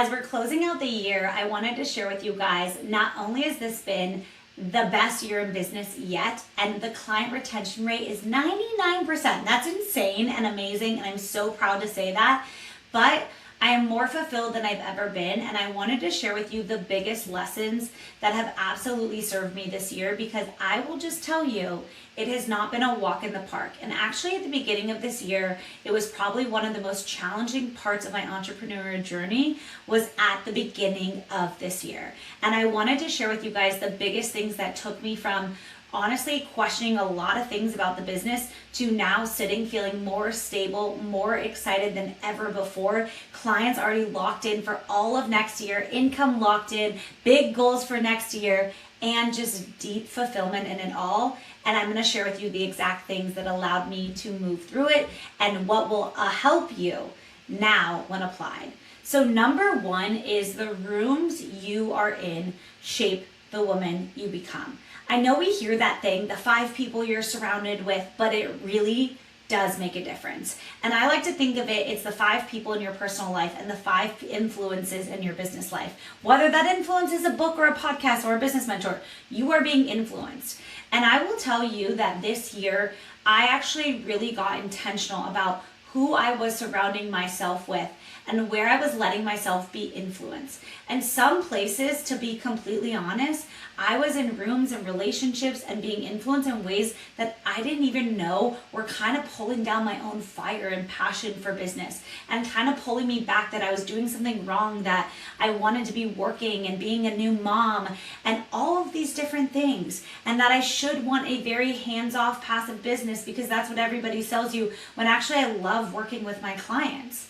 As we're closing out the year, I wanted to share with you guys, not only has this been the best year in business yet, and the client retention rate is 99%. That's insane and amazing, and I'm so proud to say that. But I am more fulfilled than I've ever been, and I wanted to share with you the biggest lessons that have absolutely served me this year, because I will just tell you, it has not been a walk in the park. And actually at the beginning of this year, it was probably one of the most challenging parts of my entrepreneurial journey was at the beginning of this year. And I wanted to share with you guys the biggest things that took me from honestly questioning a lot of things about the business to now sitting feeling more stable, more excited than ever before. Clients already locked in for all of next year, income locked in, big goals for next year, and just deep fulfillment in it all. And I'm going to share with you the exact things that allowed me to move through it and what will help you now when applied. So number one is the rooms you are in shape the woman you become. I know we hear that thing, the 5 people you're surrounded with, but it really does make a difference. And I like to think of it, it's the 5 people in your personal life and the 5 influences in your business life. Whether that influence is a book or a podcast or a business mentor, you are being influenced. And I will tell you that this year, I actually really got intentional about who I was surrounding myself with and where I was letting myself be influenced. And some places, to be completely honest, I was in rooms and relationships and being influenced in ways that I didn't even know were kind of pulling down my own fire and passion for business and kind of pulling me back, that I was doing something wrong, that I wanted to be working and being a new mom and all of these different things, and that I should want a very hands-off passive business because that's what everybody sells you, when actually I love working with my clients.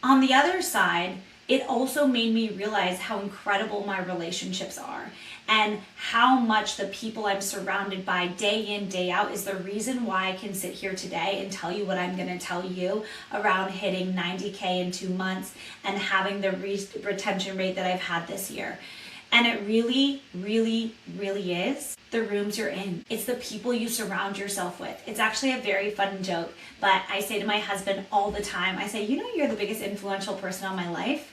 On the other side, it also made me realize how incredible my relationships are and how much the people I'm surrounded by day in, day out is the reason why I can sit here today and tell you what I'm going to tell you around hitting 90K in 2 months and having the retention rate that I've had this year. And it really, really, really is the rooms you're in. It's the people you surround yourself with. It's actually a very fun joke, but I say to my husband all the time, I say, you know, you're the biggest influential person in my life.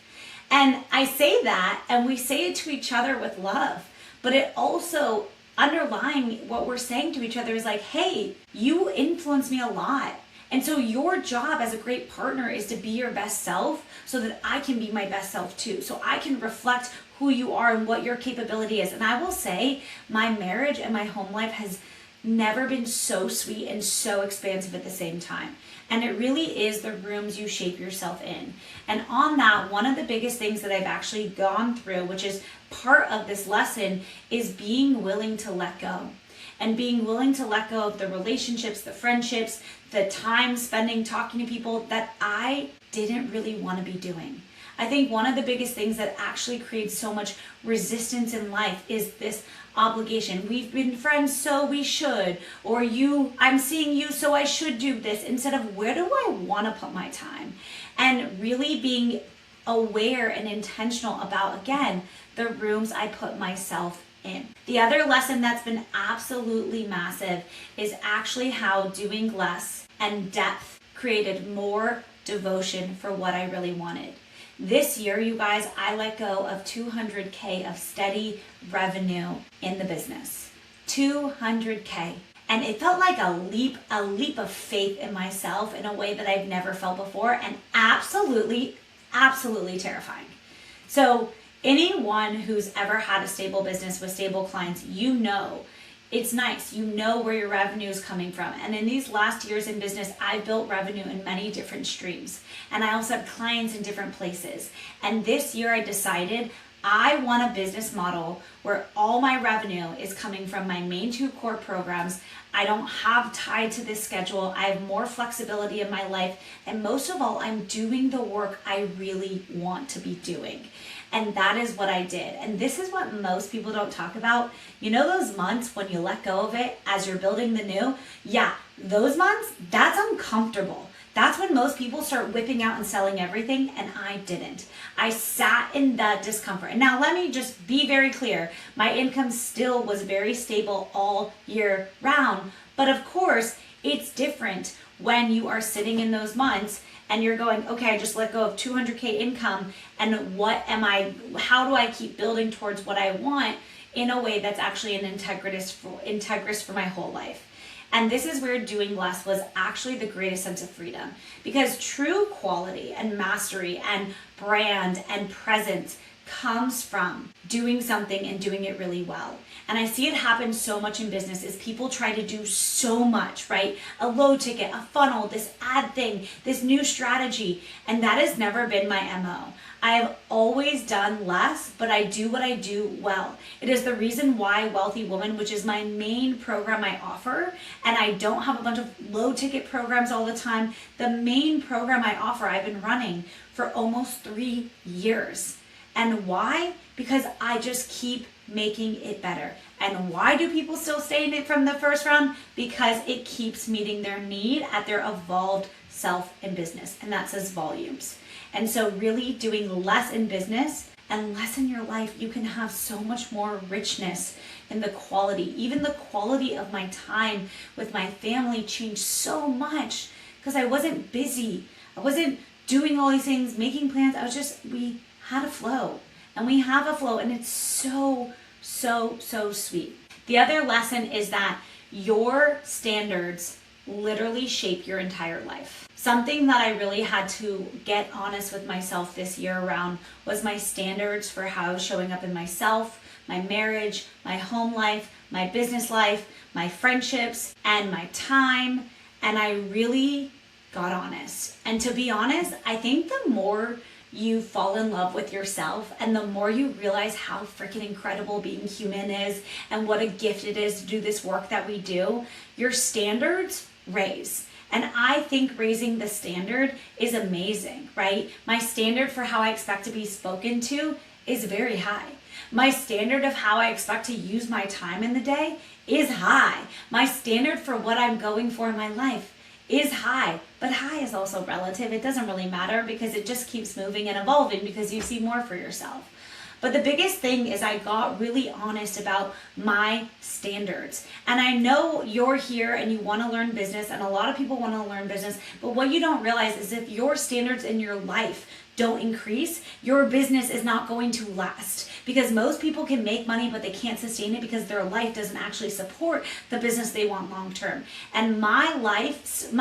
And I say that, and we say it to each other with love, but it also underlying what we're saying to each other is like, hey, you influence me a lot. And so your job as a great partner is to be your best self so that I can be my best self too. So I can reflect who you are and what your capability is. And I will say my marriage and my home life has never been so sweet and so expansive at the same time. And it really is the rooms you shape yourself in. And on that, one of the biggest things that I've actually gone through, which is part of this lesson, is being willing to let go. And being willing to let go of the relationships, the friendships, the time spending talking to people that I didn't really want to be doing. I think one of the biggest things that actually creates so much resistance in life is this obligation. We've been friends, so we should, or I'm seeing you, so I should do this, instead of where do I want to put my time? And really being aware and intentional about, again, the rooms I put myself in. The other lesson that's been absolutely massive is actually how doing less and depth created more devotion for what I really wanted. This year, you guys, I let go of 200K of steady revenue in the business. 200K. And it felt like a leap of faith in myself in a way that I've never felt before, and absolutely terrifying. So anyone who's ever had a stable business with stable clients, you know it's nice. You know where your revenue is coming from. And in these last years in business, I've built revenue in many different streams. And I also have clients in different places. And this year I decided I want a business model where all my revenue is coming from my main 2 core programs. I don't have tied to this schedule. I have more flexibility in my life. And most of all, I'm doing the work I really want to be doing. And that is what I did. And this is what most people don't talk about. You know those months when you let go of it as you're building the new? Yeah, those months, that's uncomfortable. That's when most people start whipping out and selling everything, and I didn't. I sat in that discomfort. And now let me just be very clear. My income still was very stable all year round. But of course, it's different when you are sitting in those months and you're going, okay, I just let go of 200K income, and how do I keep building towards what I want in a way that's actually an integrous for my whole life. And this is where doing less was actually the greatest sense of freedom, because true quality and mastery and brand and presence comes from doing something and doing it really well. And I see it happen so much in business is people try to do so much, right? A low ticket, a funnel, this ad thing, this new strategy. And that has never been my MO. I have always done less, but I do what I do well. It is the reason why Wealthy Woman, which is my main program I offer, and I don't have a bunch of low ticket programs all the time. The main program I offer, I've been running for almost 3 years. And why? Because I just keep making it better. And why do people still stay in it from the first round? Because it keeps meeting their need at their evolved self in business. And that says volumes. And so really doing less in business and less in your life, you can have so much more richness in the quality. Even the quality of my time with my family changed so much because I wasn't busy. I wasn't doing all these things, making plans. We had a flow. And we have a flow, and it's so sweet. The other lesson is that your standards literally shape your entire life. Something that I really had to get honest with myself this year around was my standards for how I was showing up in myself, my marriage, my home life, my business life, my friendships, and my time. And I really got honest. And to be honest, I think the more you fall in love with yourself and the more you realize how freaking incredible being human is and what a gift it is to do this work that we do, your standards raise. And I think raising the standard is amazing, right? My standard for how I expect to be spoken to is very high. My standard of how I expect to use my time in the day is high. My standard for what I'm going for in my life is high, but high is also relative. It doesn't really matter because it just keeps moving and evolving because you see more for yourself. But the biggest thing is I got really honest about my standards. And I know you're here and you want to learn business, and a lot of people want to learn business, but what you don't realize is if your standards in your life don't increase, your business is not going to last. Because most people can make money, but they can't sustain it because their life doesn't actually support the business they want long term. And my life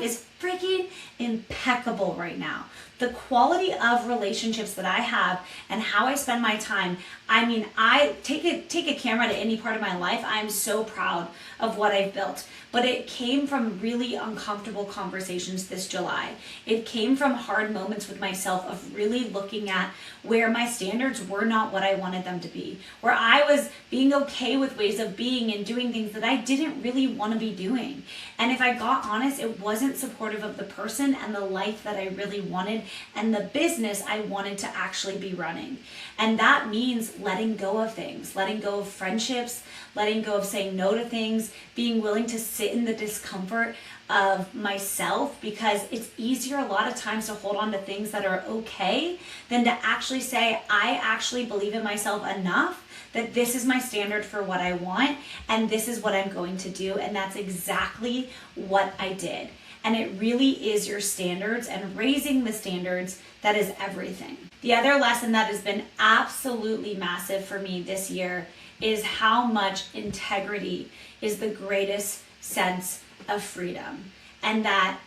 is freaking impeccable right now. The quality of relationships that I have and how I spend my time, I mean, I take a camera to any part of my life. I'm so proud of what I've built. But it came from really uncomfortable conversations this July. It came from hard moments with myself of really looking at where my standards were not what I wanted them to be, where I was being okay with ways of being and doing things that I didn't really want to be doing. And if I got honest, it wasn't supportive of the person and the life that I really wanted and the business I wanted to actually be running. And that means letting go of things, letting go of friendships, letting go of saying no to things, being willing to sit in the discomfort of myself, because it's easier a lot of times to hold on to things that are okay than to actually say, I actually believe in myself enough that this is my standard for what I want and this is what I'm going to do. And that's exactly what I did. And it really is your standards and raising the standards that is everything. The other lesson that has been absolutely massive for me this year is how much integrity is the greatest sense of freedom, and that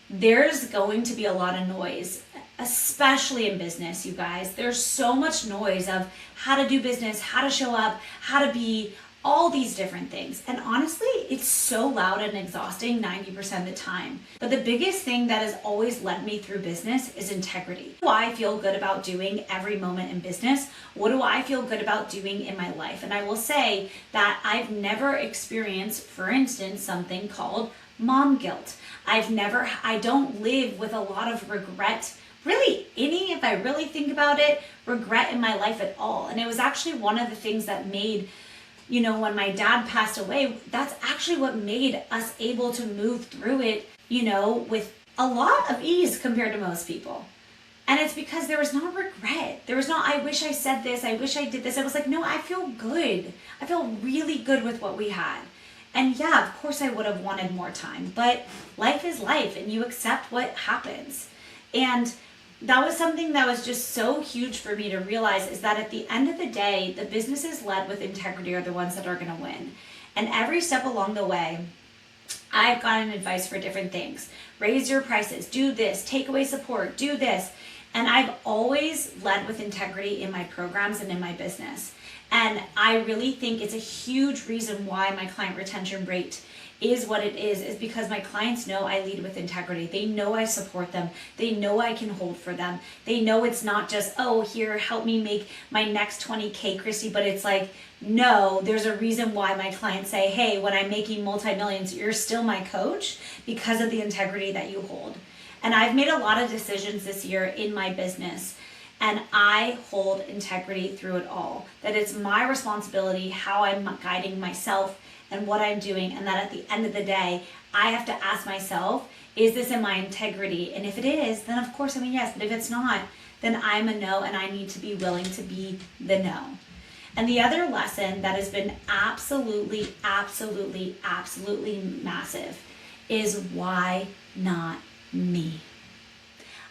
there's going to be a lot of noise, especially in business, you guys. There's so much noise of how to do business, how to show up, how to be, all these different things. And honestly, it's so loud and exhausting 90% of the time. But the biggest thing that has always led me through business is integrity. What do I feel good about doing every moment in business? What do I feel good about doing in my life? And I will say that I've never experienced, for instance, something called mom guilt. I don't live with a lot of regret, really any, if I really think about it, regret in my life at all. And it was actually one of the things that made, when my dad passed away, that's actually what made us able to move through it, with a lot of ease compared to most people. And it's because there was no regret. There was no, I wish I said this, I wish I did this. I was like, no, I feel good. I feel really good with what we had. And yeah, of course I would have wanted more time, but life is life and you accept what happens. And that was something that was just so huge for me to realize, is that at the end of the day, the businesses led with integrity are the ones that are going to win. And every step along the way, I've gotten advice for different things. Raise your prices, do this, take away support, do this. And I've always led with integrity in my programs and in my business. And I really think it's a huge reason why my client retention rate is what it is because my clients know I lead with integrity. They know I support them. They know I can hold for them. They know it's not just, oh, here, help me make my next 20K, Christy, but it's like, no, there's a reason why my clients say, hey, when I'm making multi-millions, you're still my coach because of the integrity that you hold. And I've made a lot of decisions this year in my business, and I hold integrity through it all. That it's my responsibility how I'm guiding myself and what I'm doing, and that at the end of the day, I have to ask myself, is this in my integrity? And if it is, then of course I'm a yes. But if it's not, then I'm a no, and I need to be willing to be the no. And the other lesson that has been absolutely, absolutely, absolutely massive is why not me?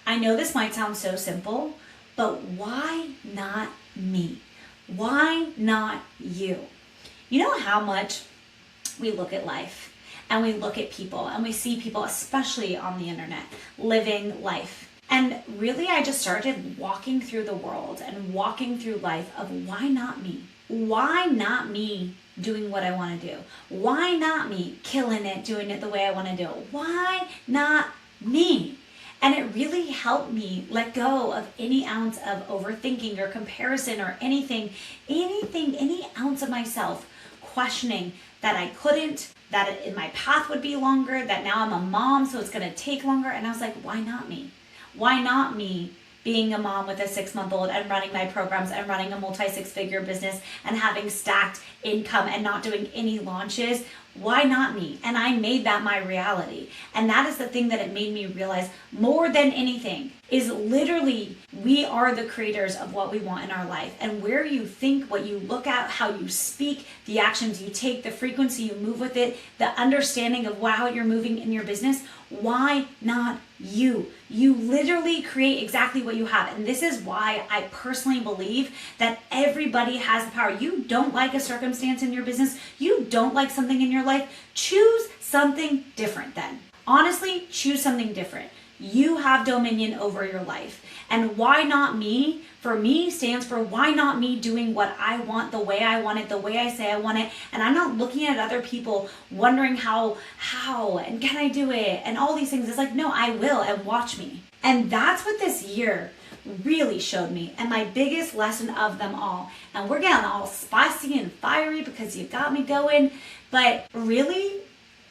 I know this might sound so simple, but why not me? Why not you? You know how much we look at life and we look at people and we see people, especially on the internet, living life. And really, I just started walking through the world and walking through life of why not me? Why not me doing what I want to do? Why not me killing it, doing it the way I want to do it? Why not me? And it really helped me let go of any ounce of overthinking or comparison or anything, any ounce of myself questioning that I couldn't, that my path would be longer, that now I'm a mom, so it's going to take longer. And I was like, why not me? Why not me being a mom with a 6-month-old and running my programs and running a multi-6-figure business and having stacked income and not doing any launches? Why not me? And I made that my reality. And that is the thing that it made me realize more than anything is literally we are the creators of what we want in our life. And where you think, what you look at, how you speak, the actions you take, the frequency you move with it, the understanding of how you're moving in your business, why not you? You literally create exactly what you have. And this is why I personally believe that everybody has the power. You don't like a circumstance in your business, you don't like something in your life, choose something different then. Honestly, choose something different. You have dominion over your life. And why not me, for me, stands for why not me doing what I want, the way I want it, the way I say I want it. And I'm not looking at other people wondering how, and can I do it? And all these things. It's like, no, I will, and watch me. And that's what this year really showed me, and my biggest lesson of them all. And we're getting all spicy and fiery because you got me going. But really,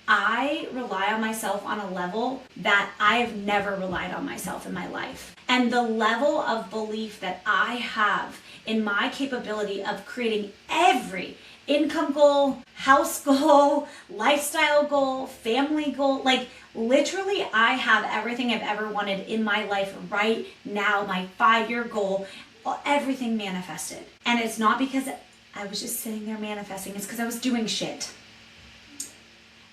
I rely on myself on a level that I have never relied on myself in my life. And the level of belief that I have in my capability of creating every income goal, house goal, lifestyle goal, family goal, like literally I have everything I've ever wanted in my life right now, my 5-year goal, everything manifested. And it's not because I was just sitting there manifesting, it's because I was doing shit.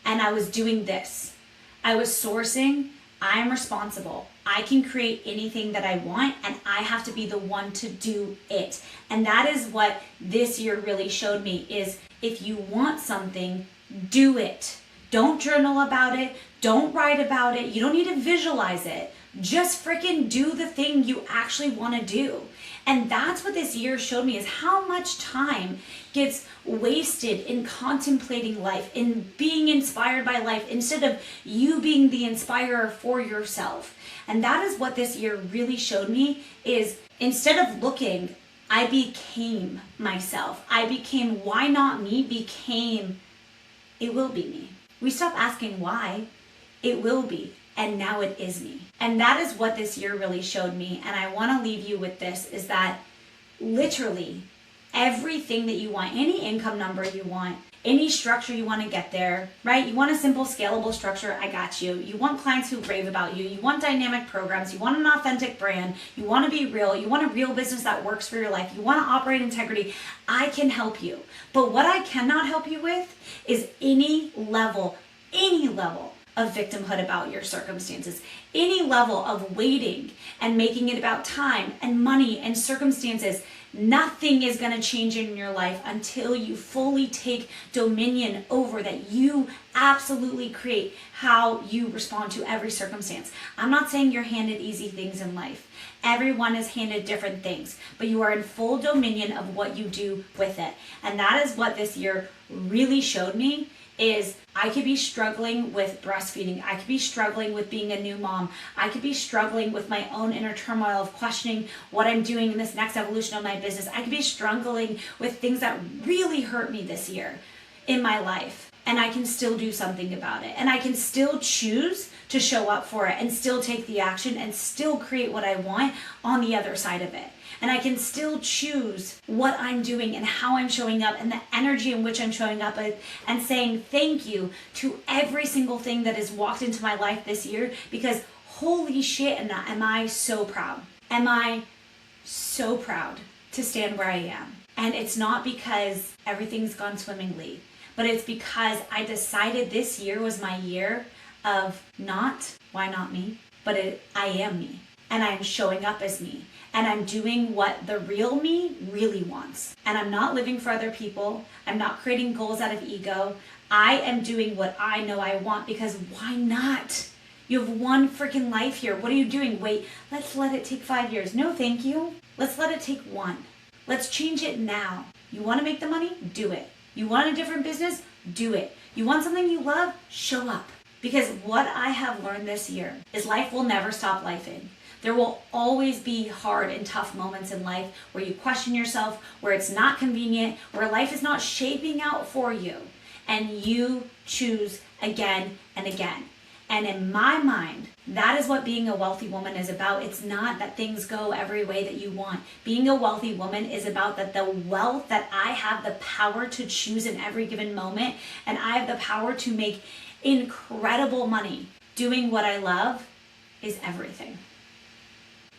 And I was doing this. I was sourcing. I am responsible. I can create anything that I want, and I have to be the one to do it. And that is what this year really showed me is if you want something, do it. Don't journal about it. Don't write about it. You don't need to visualize it. Just freaking do the thing you actually want to do. And that's what this year showed me is how much time gets wasted in contemplating life, in being inspired by life, instead of you being the inspirer for yourself. And that is what this year really showed me is instead of looking, I became myself. I became why not me became it will be me. We stop asking why, it will be. And now it is me. And that is what this year really showed me. And I want to leave you with this is that literally everything that you want, any income number you want, any structure you want to get there, right? You want a simple, scalable structure, I got you. You want clients who rave about you. You want dynamic programs. You want an authentic brand. You want to be real. You want a real business that works for your life. You want to operate integrity. I can help you. But what I cannot help you with is any level of victimhood about your circumstances, any level of waiting and making it about time and money and circumstances. Nothing is going to change in your life until you fully take dominion over that. You absolutely create how you respond to every circumstance. I'm not saying you're handed easy things in life. Everyone is handed different things, but you are in full dominion of what you do with it. And that is what this year really showed me. Is I could be struggling with breastfeeding. I could be struggling with being a new mom. I could be struggling with my own inner turmoil of questioning what I'm doing in this next evolution of my business. I could be struggling with things that really hurt me this year in my life. And I can still do something about it. And I can still choose to show up for it and still take the action and still create what I want on the other side of it. And I can still choose what I'm doing and how I'm showing up and the energy in which I'm showing up and saying thank you to every single thing that has walked into my life this year, because holy shit, and am I so proud. Am I so proud to stand where I am. And it's not because everything's gone swimmingly, but it's because I decided this year was my year of not, why not me, but I am me. And I'm showing up as me. And I'm doing what the real me really wants. And I'm not living for other people. I'm not creating goals out of ego. I am doing what I know I want, because why not? You have one freaking life here. What are you doing? Wait, let's let it take 5 years. No, thank you. Let's let it take 1. Let's change it now. You want to make the money? Do it. You want a different business? Do it. You want something you love? Show up. Because what I have learned this year is life will never stop lifing. There will always be hard and tough moments in life where you question yourself, where it's not convenient, where life is not shaping out for you, and you choose again and again. And in my mind, that is what being a wealthy woman is about. It's not that things go every way that you want. Being a wealthy woman is about that the wealth that I have the power to choose in every given moment, and I have the power to make incredible money doing what I love, is everything.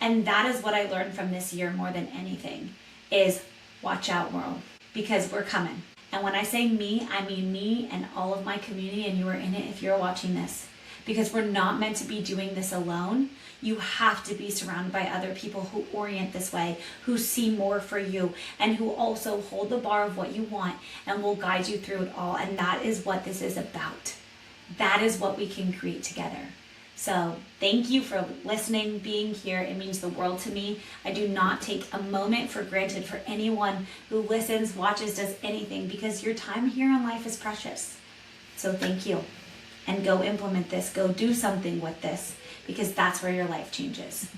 And that is what I learned from this year more than anything, is watch out, world, because we're coming. And when I say me, I mean me and all of my community, and you are in it if you're watching this, because we're not meant to be doing this alone. You have to be surrounded by other people who orient this way, who see more for you, and who also hold the bar of what you want and will guide you through it all. And that is what this is about. That is what we can create together. So thank you for listening, being here. It means the world to me. I do not take a moment for granted for anyone who listens, watches, does anything, because your time here in life is precious. So thank you. And go implement this. Go do something with this, because that's where your life changes.